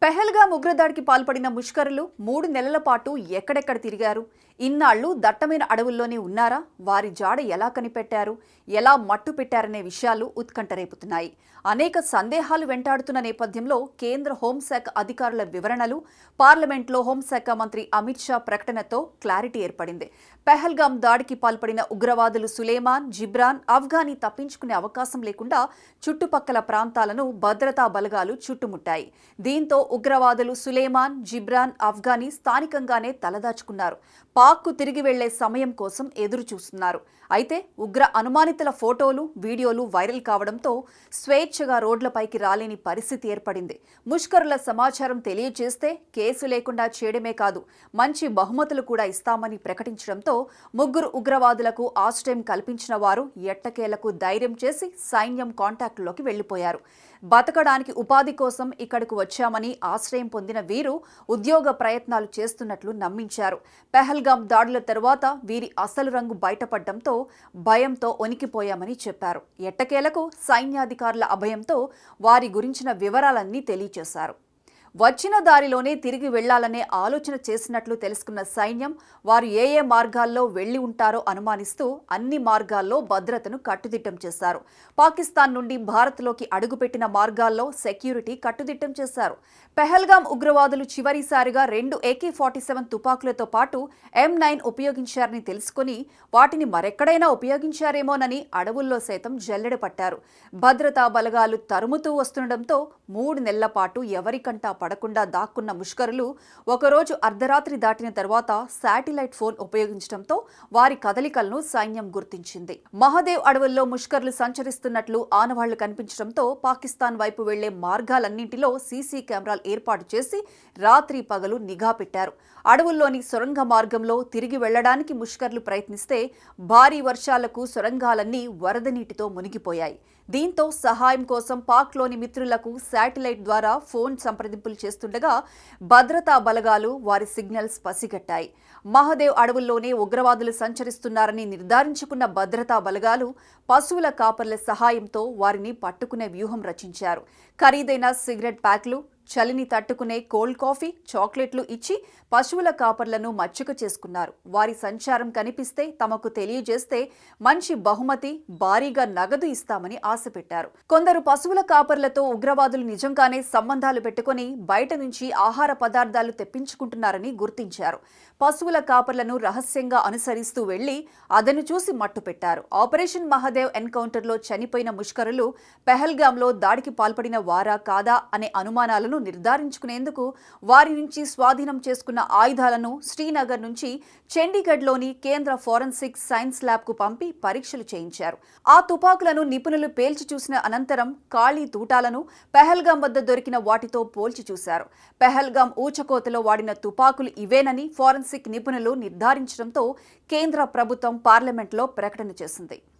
పెహల్గాం ఉగ్రదాడికి పాల్పడిన ముష్కరులు 3 నెలల పాటు ఎక్కడెక్కడ తిరిగారు? ఇన్నాళ్లు దట్టమైన అడవుల్లోనే ఉన్నారా? వారి జాడ ఎలా కనిపెట్టారు? ఎలా మట్టు పెట్టారనే విషయాలు ఉత్కంఠ రేపుతున్నాయి. అనేక సందేహాలు వెంటాడుతున్న నేపథ్యంలో కేంద్ర హోంశాఖ అధికారుల వివరణలు, పార్లమెంట్లో హోంశాఖ మంత్రి అమిత్ షా ప్రకటనతో క్లారిటీ ఏర్పడింది. పెహల్గాం దాడికి పాల్పడిన ఉగ్రవాదులు సులేమాన్, జిబ్రాన్, అఫ్ఘానీ తప్పించుకునే అవకాశం లేకుండా చుట్టుపక్కల ప్రాంతాలను భద్రతా బలగాలు చుట్టుముట్టాయి. దీంతో ఉగ్రవాదులు సులేమాన్, జిబ్రాన్, అఫ్ఘానీ స్థానికంగానే తలదాచుకున్నారు. పాక్కు తిరిగి వెళ్లే సమయం కోసం ఎదురు చూస్తున్నారు. అయితే ఉగ్ర అనుమానితుల ఫోటోలు, వీడియోలు వైరల్ కావడంతో స్వేచ్ఛగా రోడ్లపైకి రాలేని పరిస్థితి ఏర్పడింది. ముష్కరుల సమాచారం తెలియజేస్తే కేసు లేకుండా చేయడమే కాదు, మంచి బహుమతులు కూడా ఇస్తామని ప్రకటించడంతో ముగ్గురు ఉగ్రవాదులకు ఆశ్రయం కల్పించిన వారు ఎట్టకేలకు ధైర్యం చేసి సైన్యం కాంటాక్ట్లోకి వెళ్లిపోయారు. బతకడానికి ఉపాధి కోసం ఇక్కడకు వచ్చామని ఆశ్రయం పొందిన వీరు ఉద్యోగ ప్రయత్నాలు చేస్తున్నట్లు నమ్మించారు. పెహల్గాం దాడుల తరువాత వీరి అసలు రంగు బయటపడడంతో భయంతో వణికిపోయామని చెప్పారు. ఎట్టకేలకు సైన్యాధికారుల అభయంతో వారి గురించిన వివరాలన్నీ తెలియజేశారు. వచ్చిన దారిలోనే తిరిగి వెళ్లాలనే ఆలోచన చేసినట్లు తెలుసుకున్న సైన్యం వారు ఏ మార్గాల్లో వెళ్లి ఉంటారో అనుమానిస్తూ అన్ని మార్గాల్లో భద్రతను కట్టుదిట్టం చేశారు. పాకిస్తాన్ నుండి భారత్లోకి అడుగుపెట్టిన మార్గాల్లో సెక్యూరిటీ కట్టుదిట్టం చేశారు. పెహల్గాం ఉగ్రవాదులు చివరిసారిగా 2 AK-47 తుపాకులతో పాటు M9 ఉపయోగించారని తెలుసుకుని వాటిని మరెక్కడైనా ఉపయోగించారేమోనని అడవుల్లో సైతం జల్లెడ పట్టారు. భద్రతా బలగాలు తరుముతూ వస్తుండటంతో 3 నెలల పాటు ఎవరికంటా పడకుండా దాక్కున్న ముష్కరులు ఒకరోజు అర్ధరాత్రి దాటిన తర్వాత శాటిలైట్ ఫోన్ ఉపయోగించడంతో వారి కదలికలను సైన్యం గుర్తించింది. మహదేవ్ అడవుల్లో ముష్కరులు సంచరిస్తున్నట్లు ఆనవాళ్లు కనిపించడంతో పాకిస్తాన్ వైపు వెళ్లే మార్గాలన్నింటిలో సీసీ కెమెరాలు ఏర్పాటు చేసి రాత్రి పగలు నిఘా పెట్టారు. అడవుల్లోని సొరంగ మార్గంలో తిరిగి వెళ్లడానికి ముష్కరులు ప్రయత్నిస్తే భారీ వర్షాలకు సొరంగాలన్నీ వరద నీటితో మునిగిపోయాయి. దీంతో సహాయం కోసం పాక్లోని మిత్రులకు శాటిలైట్ ద్వారా ఫోన్ సంప్రదింపులు చేస్తుండగా భద్రతా బలగాలు వారి సిగ్నల్స్ పసిగట్టాయి. మహదేవ్ అడవుల్లోనే ఉగ్రవాదులు సంచరిస్తున్నారని నిర్ధారించుకున్న భద్రతా బలగాలు పశువుల కాపర్ల సహాయంతో వారిని పట్టుకునే వ్యూహం రచించారు. ఖరీదైన సిగరెట్ ప్యాక్లు, చలిని తట్టుకునే కోల్డ్ కాఫీ, చాక్లెట్లు ఇచ్చి పశువుల కాపర్లను మచ్చుక చేసుకున్నారు. వారి సంచారం కనిపిస్తే తమకు తెలియజేస్తే మంచి బహుమతి, భారీగా నగదు ఇస్తామని ఆశపెట్టారు. కొందరు పశువుల కాపర్లతో ఉగ్రవాదులు నిజంగానే సంబంధాలు పెట్టుకుని బయట నుంచి ఆహార పదార్థాలు తెప్పించుకుంటున్నారని గుర్తించారు. పశువుల కాపర్లను రహస్యంగా అనుసరిస్తూ వెళ్లి అదను చూసి మట్టుపెట్టారు. ఆపరేషన్ మహదేవ్ ఎన్కౌంటర్లో చనిపోయిన ముష్కరులు పెహల్గాంలో దాడికి పాల్పడిన వారా కాదా అనే అనుమానాలను నిర్ధారించుకునేందుకు వారి నుంచి స్వాధీనం చేసుకున్న ఆయుధాలను శ్రీనగర్ నుంచి చండీగఢ్లోని కేంద్ర ఫోరెన్సిక్ సైన్స్ ల్యాబ్కు పంపి పరీక్షలు చేయించారు. ఆ తుపాకులను నిపుణులు పేల్చి చూసిన అనంతరం ఖాళీ తూటాలను పెహల్గాం వద్ద దొరికిన వాటితో పోల్చి చూశారు. పెహల్గాం ఊచకోతలో వాడిన తుపాకులు ఇవేనని ఫోరెన్సిక్ నిపుణులు నిర్ధారించడంతో కేంద్ర ప్రభుత్వం పార్లమెంట్లో ప్రకటన చేసింది.